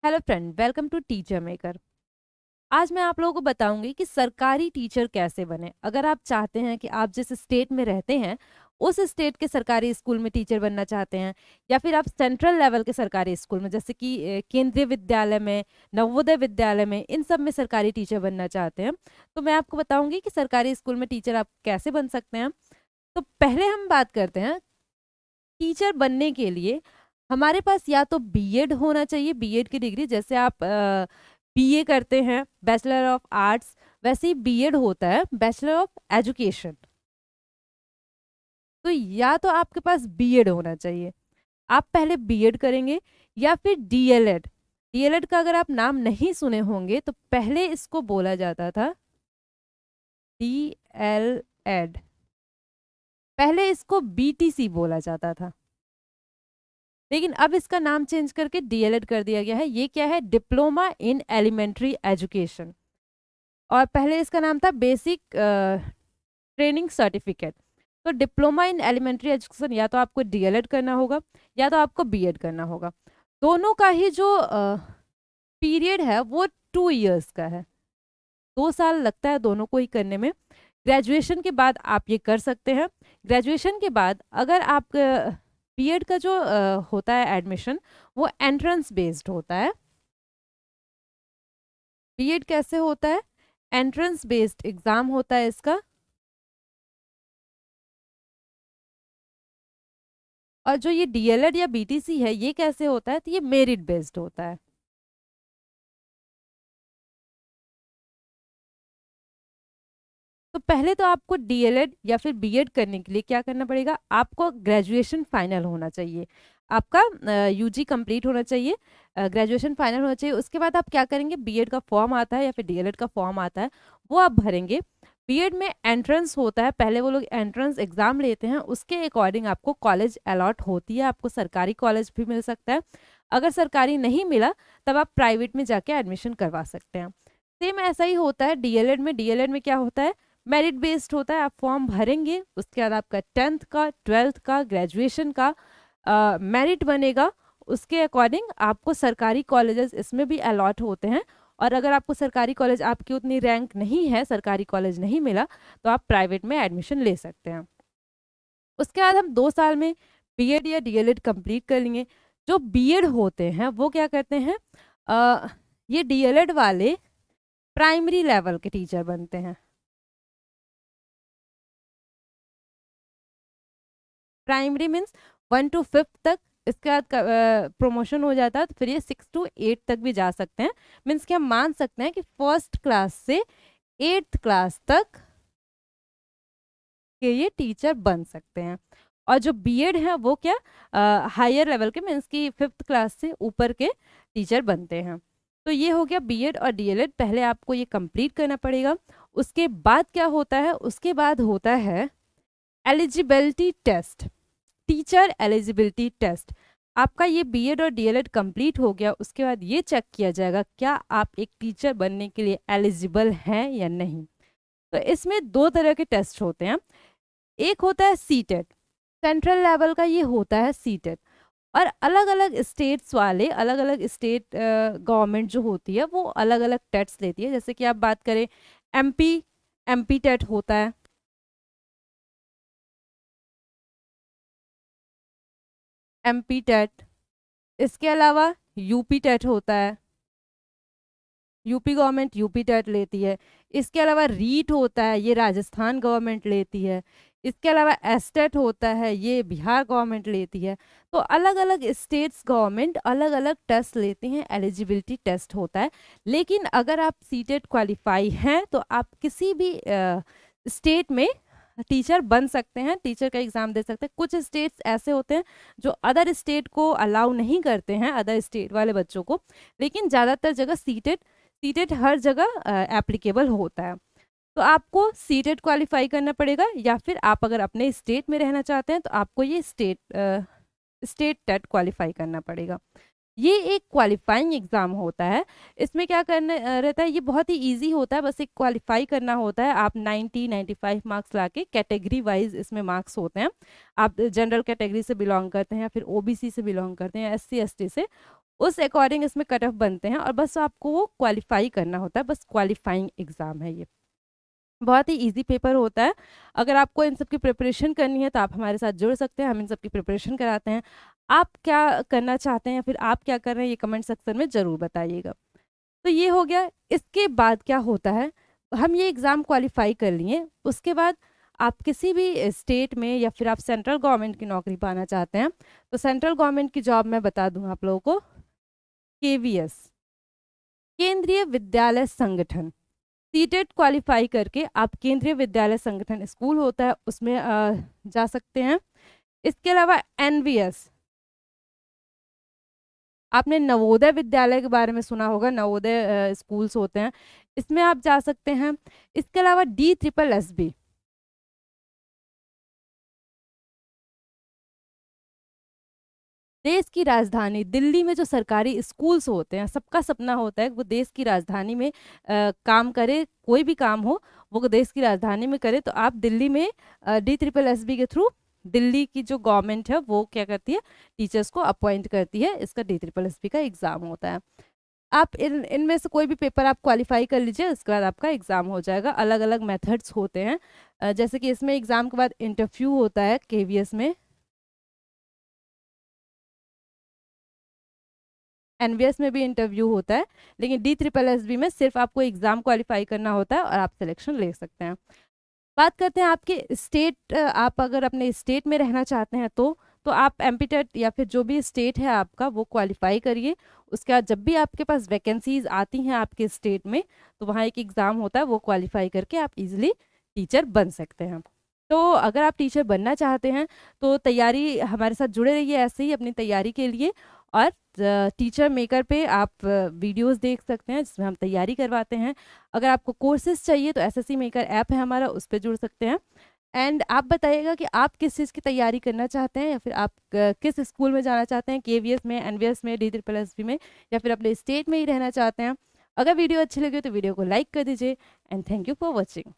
Hello friend, welcome to teacher maker. आज मैं आप लोगों को बताऊंगी कि सरकारी टीचर कैसे बने। अगर आप चाहते हैं कि आप जिस स्टेट में रहते हैं उस स्टेट के सरकारी स्कूल में टीचर बनना चाहते हैं, या फिर आप सेंट्रल लेवल के सरकारी स्कूल में जैसे कि केंद्रीय विद्यालय में, नवोदय विद्यालय में, इन सब में सरकारी टीचर बनना चाहते हैं, तो मैं आपको बताऊंगी कि सरकारी स्कूल में टीचर आप कैसे बन सकते हैं। तो पहले हम बात करते हैं, टीचर बनने के लिए हमारे पास या तो बीएड होना चाहिए, बीएड की डिग्री, जैसे आप बीए करते हैं बैचलर ऑफ आर्ट्स, वैसे ही बीएड होता है बैचलर ऑफ एजुकेशन। तो या तो आपके पास बीएड होना चाहिए, आप पहले बीएड करेंगे, या फिर डीएलएड। डीएलएड का अगर आप नाम नहीं सुने होंगे तो पहले इसको बोला जाता था डीएलएड, पहले इसको बीटीसी बोला जाता था, लेकिन अब इसका नाम चेंज करके डीएलएड कर दिया गया है। ये क्या है? डिप्लोमा इन एलिमेंट्री एजुकेशन, और पहले इसका नाम था बेसिक ट्रेनिंग सर्टिफिकेट। तो डिप्लोमा इन एलिमेंट्री एजुकेशन या तो आपको डीएलएड करना होगा या तो आपको बीएड करना होगा। दोनों का ही जो पीरियड है वो 2 इयर्स का है, 2 साल लगता है दोनों को ही करने में। ग्रेजुएशन के बाद आप ये कर सकते हैं। ग्रेजुएशन के बाद अगर आप बीएड का जो होता है एडमिशन, वो एंट्रेंस बेस्ड होता है। बीएड कैसे होता है? एंट्रेंस बेस्ड एग्जाम होता है इसका, और जो ये डीएलएड या बीटीसी है ये कैसे होता है? तो ये मेरिट बेस्ड होता है। तो पहले तो आपको डीएलएड या फिर बीएड करने के लिए क्या करना पड़ेगा? आपको ग्रेजुएशन फाइनल होना चाहिए, आपका यूजी कंप्लीट होना चाहिए, ग्रेजुएशन फाइनल होना चाहिए। उसके बाद आप क्या करेंगे? बीएड का फॉर्म आता है या फिर डीएलएड का फॉर्म आता है, वो आप भरेंगे। बीएड में एंट्रेंस होता है, पहले वो लोग एंट्रेंस एग्जाम लेते हैं, उसके अकॉर्डिंग आपको कॉलेज अलॉट होती है। आपको सरकारी कॉलेज भी मिल सकता है, अगर सरकारी नहीं मिला तब आप प्राइवेट में जाके एडमिशन करवा सकते हैं। सेम ऐसा ही होता है डीएलएड में। डीएलएड में क्या होता है? मेरिट बेस्ड होता है। आप फॉर्म भरेंगे, उसके बाद आपका 10th का, 12th का, ग्रेजुएशन का मेरिट बनेगा, उसके अकॉर्डिंग आपको सरकारी कॉलेजेस इसमें भी अलॉट होते हैं। और अगर आपको सरकारी कॉलेज, आपकी उतनी रैंक नहीं है, सरकारी कॉलेज नहीं मिला, तो आप प्राइवेट में एडमिशन ले सकते हैं। उसके बाद हम 2 साल में बीएड या डीएलएड कंप्लीट कर लेंगे। जो बीएड होते हैं वो क्या करते हैं? ये डीएलएड वाले प्राइमरी लेवल के टीचर बनते हैं। प्राइमरी मीन्स 1 to 5th तक, इसके बाद प्रमोशन हो जाता है तो फिर ये 6 to 8 तक भी जा सकते हैं। मीन्स कि हम मान सकते हैं कि 1st क्लास से 8th क्लास तक के ये टीचर बन सकते हैं। और जो बीएड है वो क्या, हायर लेवल के, मीन्स कि 5th क्लास से ऊपर के टीचर बनते हैं। तो ये हो गया बीएड और डीएलएड, पहले आपको ये कंप्लीट करना पड़ेगा। उसके बाद क्या होता है? उसके बाद होता है eligibility test, teacher eligibility test. आपका ये बीएड और डीएलएड कंप्लीट हो गया, उसके बाद ये चेक किया जाएगा क्या आप एक टीचर बनने के लिए एलिजिबल हैं या नहीं। तो इसमें 2 तरह के टेस्ट होते हैं। एक होता है सीटेट, सेंट्रल लेवल का ये होता है सीटेट, और अलग अलग स्टेट्स वाले, अलग अलग स्टेट गवर्नमेंट जो होती है वो अलग अलग टेस्ट लेती है। जैसे कि आप बात करें एमपी, एमपी टेट होता है, एमपी टेट। इसके अलावा यूपी टेट होता है, यूपी गवर्नमेंट यूपी टेट लेती है। इसके अलावा रीट होता है, ये राजस्थान गवर्नमेंट लेती है। इसके अलावा एस्टेट होता है, ये बिहार गवर्नमेंट लेती है। तो अलग अलग स्टेट्स गवर्नमेंट अलग अलग टेस्ट लेती हैं, एलिजिबिलिटी टेस्ट होता है। लेकिन अगर आप सीटेट क्वालिफाई हैं तो आप किसी भी स्टेट में टीचर बन सकते हैं, टीचर का एग्ज़ाम दे सकते हैं। कुछ स्टेट्स ऐसे होते हैं जो अदर स्टेट को अलाउ नहीं करते हैं, अदर स्टेट वाले बच्चों को, लेकिन ज़्यादातर जगह सीटेट, सीटेट हर जगह एप्लीकेबल होता है। तो आपको सीटेट क्वालिफाई करना पड़ेगा, या फिर आप अगर अपने स्टेट में रहना चाहते हैं तो आपको ये स्टेट टेट क्वालिफाई करना पड़ेगा। ये एक क्वालिफाइंग एग्ज़ाम होता है। इसमें क्या करना रहता है? ये बहुत ही इजी होता है, बस एक क्वालिफाई करना होता है। आप 90-95 मार्क्स लाके, कैटेगरी वाइज इसमें मार्क्स होते हैं। आप जनरल कैटेगरी से बिलोंग करते हैं या फिर ओबीसी से बिलोंग करते हैं, एससी एसटी से, उस अकॉर्डिंग इसमें कट ऑफ बनते हैं और बस आपको वो क्वालिफाई करना होता है, बस क्वालिफाइंग एग्ज़ाम है ये। बहुत ही ईजी पेपर होता है। अगर आपको इन सब की प्रिपरेशन करनी है तो आप हमारे साथ जुड़ सकते हैं, हम इन सब की प्रिपरेशन कराते हैं। आप क्या करना चाहते हैं या फिर आप क्या कर रहे हैं ये कमेंट सेक्शन में ज़रूर बताइएगा। तो ये हो गया। इसके बाद क्या होता है, हम ये एग्ज़ाम क्वालिफाई कर लिए, उसके बाद आप किसी भी स्टेट में या फिर आप सेंट्रल गवर्नमेंट की नौकरी पाना चाहते हैं तो सेंट्रल गवर्नमेंट की जॉब मैं बता दूं आप लोगों को, केवीएस, केंद्रीय विद्यालय संगठन, सीटेट क्वालिफाई करके आप केंद्रीय विद्यालय संगठन स्कूल होता है उसमें जा सकते हैं। इसके अलावा एनवीएस, आपने नवोदय विद्यालय के बारे में सुना होगा, नवोदय स्कूल्स होते हैं, इसमें आप जा सकते हैं। इसके अलावा DSSB, देश की राजधानी दिल्ली में जो सरकारी स्कूल्स होते हैं, सबका सपना होता है कि वो देश की राजधानी में काम करे, कोई भी काम हो वो देश की राजधानी में करे। तो आप दिल्ली में DSSB के थ्रू, दिल्ली की जो गवर्नमेंट है वो क्या करती है, टीचर्स को अपॉइंट करती है, इसका DSSB का एग्ज़ाम होता है। आप इनमें से कोई भी पेपर आप क्वालिफाई कर लीजिए, उसके बाद आपका एग्ज़ाम हो जाएगा। अलग अलग मेथड्स होते हैं, जैसे कि इसमें एग्ज़ाम के बाद इंटरव्यू होता है केवीएस में, एनवीएस में भी इंटरव्यू होता है, लेकिन DSSB में सिर्फ आपको एग्ज़ाम क्वालिफाई करना होता है और आप सिलेक्शन ले सकते हैं। बात करते हैं आपके स्टेट, आप अगर अपने स्टेट में रहना चाहते हैं तो आप एमपीटेट या फिर जो भी स्टेट है आपका वो क्वालिफाई करिए। उसके बाद जब भी आपके पास वैकेंसीज आती हैं आपके स्टेट में तो वहाँ एक एग्ज़ाम होता है, वो क्वालिफाई करके आप इजीली टीचर बन सकते हैं। तो अगर आप टीचर बनना चाहते हैं तो तैयारी हमारे साथ जुड़े रहिए ऐसे ही अपनी तैयारी के लिए। और टीचर मेकर पे आप वीडियोस देख सकते हैं जिसमें हम तैयारी करवाते हैं। अगर आपको कोर्सेज चाहिए तो SSC मेकर ऐप है हमारा, उस पर जुड़ सकते हैं। एंड आप बताइएगा कि आप किस चीज़ की तैयारी करना चाहते हैं या फिर आप किस स्कूल में जाना चाहते हैं, केवीएस में, एनवीएस में, DSSB में, या फिर अपने स्टेट में ही रहना चाहते हैं। अगर वीडियो अच्छी लगी तो वीडियो को लाइक कर दीजिए and thank you for watching.